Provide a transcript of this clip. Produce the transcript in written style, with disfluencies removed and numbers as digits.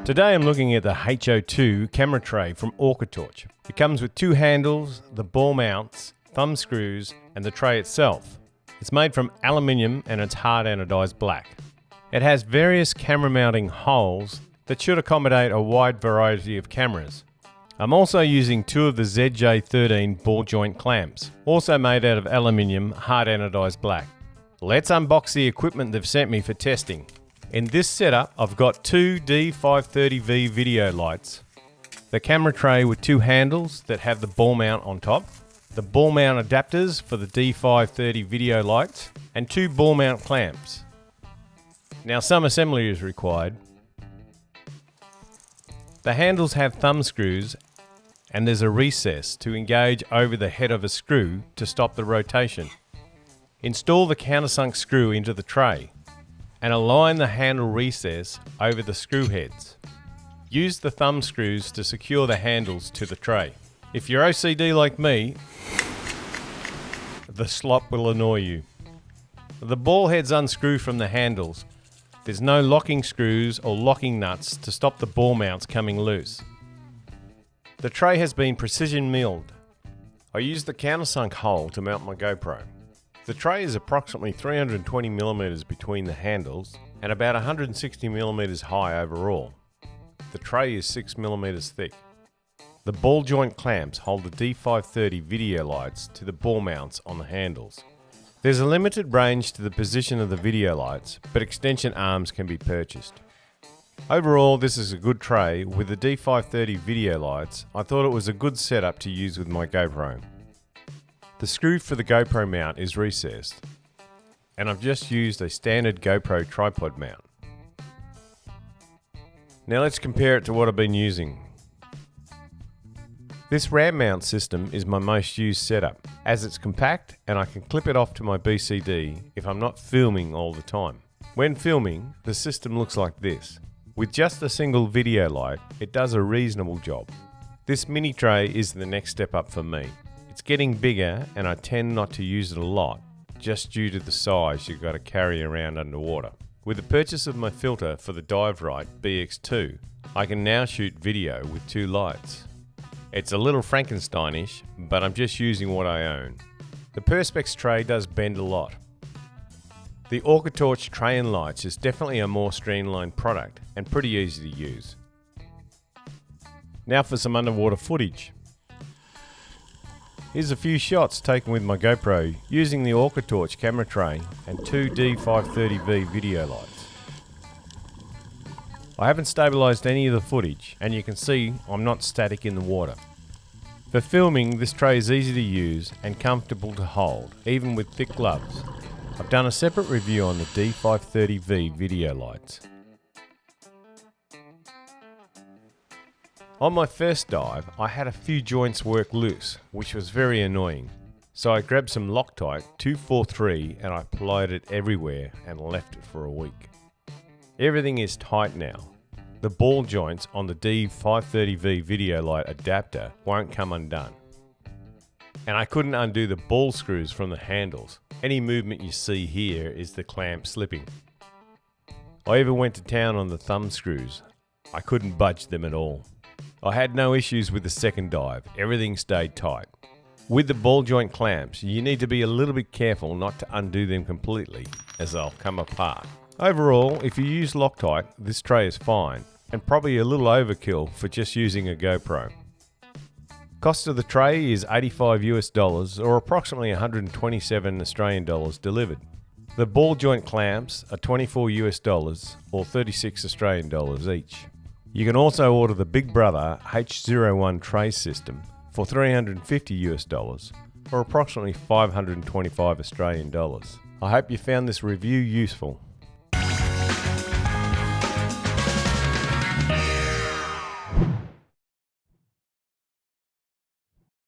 Today I'm looking at the H02 camera tray from OrcaTorch. It comes with two handles, the ball mounts, thumb screws and the tray itself. It's made from aluminium and it's hard anodised black. It has various camera mounting holes that should accommodate a wide variety of cameras. I'm also using two of the ZJ13 ball joint clamps, also made out of aluminium, hard anodised black. Let's unbox the equipment they've sent me for testing. In this setup, I've got two D530V video lights, the camera tray with two handles that have the ball mount on top, the ball mount adapters for the D530 video lights, and two ball mount clamps. Now some assembly is required. The handles have thumb screws and there's a recess to engage over the head of a screw to stop the rotation. Install the countersunk screw into the tray and align the handle recess over the screw heads. Use the thumb screws to secure the handles to the tray. If you're OCD like me, the slop will annoy you. The ball heads unscrew from the handles. There's no locking screws or locking nuts to stop the ball mounts coming loose. The tray has been precision milled. I used the countersunk hole to mount my GoPro. The tray is approximately 320mm between the handles and about 160mm high overall. The tray is 6mm thick. The ball joint clamps hold the D530 video lights to the ball mounts on the handles. There's a limited range to the position of the video lights, but extension arms can be purchased. Overall, this is a good tray. With the D530 video lights, I thought it was a good setup to use with my GoPro. The screw for the GoPro mount is recessed, and I've just used a standard GoPro tripod mount. Now let's compare it to what I've been using. This RAM mount system is my most used setup, as it's compact and I can clip it off to my BCD if I'm not filming all the time. When filming, the system looks like this. With just a single video light, it does a reasonable job. This mini tray is the next step up for me. It's getting bigger and I tend not to use it a lot, just due to the size you've got to carry around underwater. With the purchase of my filter for the Dive Right BX2, I can now shoot video with two lights. It's a little Frankensteinish, but I'm just using what I own. The Perspex tray does bend a lot. The OrcaTorch tray and lights is definitely a more streamlined product and pretty easy to use. Now for some underwater footage. Here's a few shots taken with my GoPro using the OrcaTorch camera tray and two D530V video lights. I haven't stabilised any of the footage and you can see I'm not static in the water. For filming, this tray is easy to use and comfortable to hold, even with thick gloves. I've done a separate review on the D530V video lights. On my first dive, I had a few joints work loose, which was very annoying. So I grabbed some Loctite 243 and I applied it everywhere and left it for a week. Everything is tight now. The ball joints on the D530V video light adapter won't come undone. And I couldn't undo the ball screws from the handles. Any movement you see here is the clamp slipping. I even went to town on the thumb screws. I couldn't budge them at all. I had no issues with the second dive, everything stayed tight. With the ball joint clamps, you need to be a little bit careful not to undo them completely, as they'll come apart. Overall, if you use Loctite, this tray is fine, and probably a little overkill for just using a GoPro. Cost of the tray is $85 or approximately 127 Australian dollars delivered. The ball joint clamps are $24 or 36 Australian dollars each. You can also order the Big Brother H01 tray system for $350 or approximately 525 Australian dollars. I hope you found this review useful.